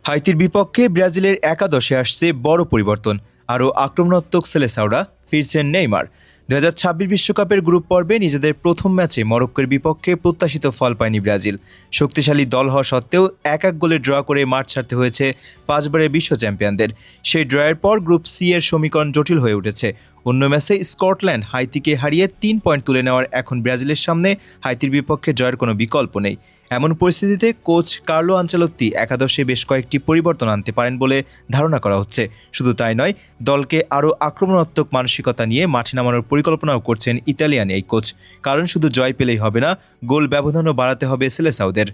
হাইতির বিপক্ষে ব্রাজিলের একাদশে আসছে বড় পরিবর্তন। আরও আক্রমণাত্মক সেলেসাওরা, ফিরছেন নেইমার। 2026 বিশ্বকাপের গ্রুপ পর্বে নিজেদের প্রথম ম্যাচে মরক্কোর বিপক্ষে প্রত্যাশিত ফল পায়নি ব্রাজিল। শক্তিশালী দল হওয়া সত্ত্বেও 1-1 গোলে ড্র করে মাঠ ছাড়তে হয়েছে 5 বারের বিশ্ব চ্যাম্পিয়নদের। সেই ড্রয়ের পর গ্রুপ সি এর সমীকরণ জটিল হয়ে উঠেছে। অন্য ম্যাচে স্কটল্যান্ড হাইতিকে হারিয়ে 3 পয়েন্ট তুলে নেওয়ার এখন ব্রাজিলের সামনে হাইতির বিপক্ষে জয়ের কোনো বিকল্প নেই। এমন পরিস্থিতিতে কোচ কার্লো আনচেলত্তি একাদশে বেশ কয়েকটি পরিবর্তন আনতে পারেন বলে ধারণা করা হচ্ছে। শুধু তাই নয়, দলকে আরও আক্রমণাত্মক মানসিকতা নিয়ে মাঠে নামানোর পরিকল্পনাও করছেন ইতালিয়ান এই কোচ। কারণ শুধু জয় পেলেই হবে না, গোল ব্যবধানও বাড়াতে হবে সেলেসাওদের।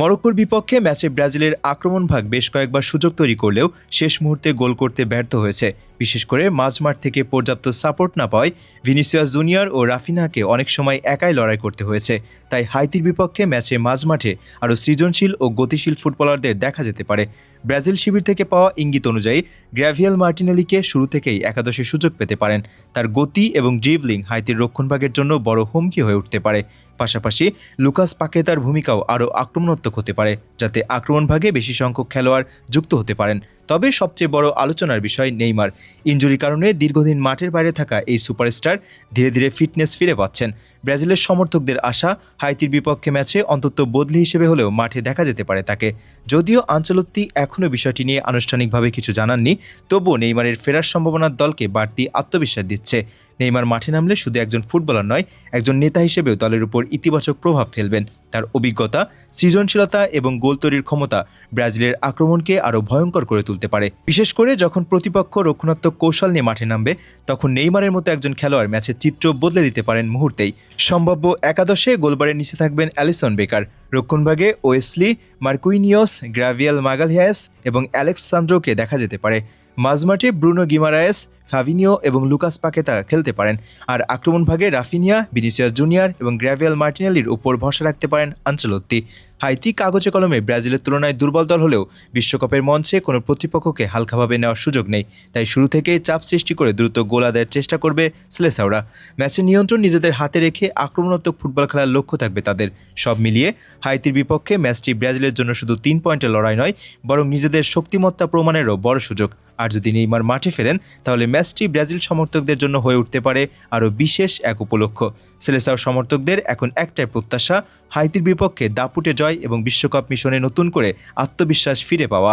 মরক্কোর বিপক্ষে ম্যাচে ব্রাজিলের আক্রমণভাগ বেশ কয়েকবার সুযোগ তৈরি করলেও শেষ মুহূর্তে গোল করতে ব্যর্থ হয়েছে। বিশেষ করে মাঝমাঠ থেকে পর্যাপ্ত সাপোর্ট না পাওয়ায় ভিনিসিয়াস জুনিয়র ও রাফিনাকে অনেক সময় একাই লড়াই করতে হয়েছে। তাই হাইতির বিপক্ষে ম্যাচে মাঝমাঠে আরও সৃজনশীল ও গতিশীল ফুটবলারদের দেখা যেতে পারে। ব্রাজিল শিবির থেকে পাওয়া ইঙ্গিত অনুযায়ী গ্র্যাভিয়েল মার্টিনেলিকে শুরু থেকেই একাদশে সুযোগ পেতে পারেন। তার গতি এবং ড্রিবলিং হাইতির রক্ষণভাগের জন্য বড় হুমকি হয়ে উঠতে পারে। পাশাপাশি লুকাস পাকেতার ভূমিকাও আরও আক্রমণাত্মক হতে পারে, যাতে আক্রমণভাগে বেশি সংখ্যক খেলোয়াড় যুক্ত হতে পারেন। তবে সবচেয়ে বড় আলোচনার বিষয় নেইমার। ইনজুরির কারণে দীর্ঘদিন মাঠের বাইরে থাকা এই সুপারস্টার ধীরে ধীরে ফিটনেস ফিরে পাচ্ছেন। ব্রাজিলের সমর্থকদের আশা, হাইতির বিপক্ষে ম্যাচে অন্তত বদলি হিসেবে হলেও মাঠে দেখা যেতে পারে তাকে। যদিও আনচেলত্তি এখনও বিষয়টি নিয়ে আনুষ্ঠানিকভাবে কিছু জানাননি, তবুও নেইমারের ফেরার সম্ভাবনার দলকে বাড়তি আত্মবিশ্বাস দিচ্ছে। নেইমার মাঠে নামলে শুধু একজন ফুটবলার নয়, একজন নেতা হিসেবেও দলের উপর ইতিবাচক প্রভাব ফেলবেন। তার অভিজ্ঞতা, সৃজনশীলতা এবং গোল তৈরির ক্ষমতা ব্রাজিলের আক্রমণকে আরও ভয়ঙ্কর করে তুলতে পারে। বিশেষ করে যখন প্রতিপক্ষ রক্ষণাত্মক কৌশল নিয়ে মাঠে নামবে, তখন নেইমারের মতো একজন খেলোয়াড় ম্যাচের চিত্র বদলে দিতে পারেন মুহূর্তেই। সম্ভাব্য একাদশে গোলবারের নিচে থাকবেন অ্যালিসন বেকার। রক্ষণভাগে ওয়েসলি, মার্কুইনিয়স, গ্রাভিয়েল মাগালহিয়াস এবং অ্যালেক্সান্দ্রোকে দেখা যেতে পারে। মাঝমাঠে ব্রুনো গিমারায়েস, ফাভিনিও এবং লুকাস পাকেতা খেলতে পারেন। আর আক্রমণভাগে রাফিনিয়া, ভিনিসিয়াস জুনিয়র এবং গ্র্যাভিয়েল মার্টিনেলির উপর ভরসা রাখতে পারেন আনচেলত্তি। হাইতি কাগজে কলমে ব্রাজিলের তুলনায় দুর্বল দল হলেও বিশ্বকাপের মঞ্চে কোনো প্রতিপক্ষকে হালকাভাবে নেওয়ার সুযোগ নেই। তাই শুরু থেকেই চাপ সৃষ্টি করে দ্রুত গোল আদায়ের চেষ্টা করবে সেলেসাওরা। ম্যাচের নিয়ন্ত্রণ নিজেদের হাতে রেখে আক্রমণাত্মক ফুটবল খেলার লক্ষ্য থাকবে তাদের। সব মিলিয়ে হাইতির বিপক্ষে ম্যাচটি ব্রাজিলের জন্য শুধু 3 পয়েন্টের লড়াই নয়, বরং নিজেদের শক্তিমত্তা প্রমাণেরও বড় সুযোগ। আর যদি নেইমার মাঠে ফেরেন, তাহলে ম্যাচটি ব্রাজিল সমর্থকদের জন্য হয়ে উঠতে পারে আরও বিশেষ এক উপলক্ষ। সেলেসাও সমর্থকদের এখন একটাই প্রত্যাশা, হাইতির বিপক্ষে দাপুটে জয় এবং বিশ্বকাপ মিশনে নতুন করে আত্মবিশ্বাস ফিরে পাওয়া।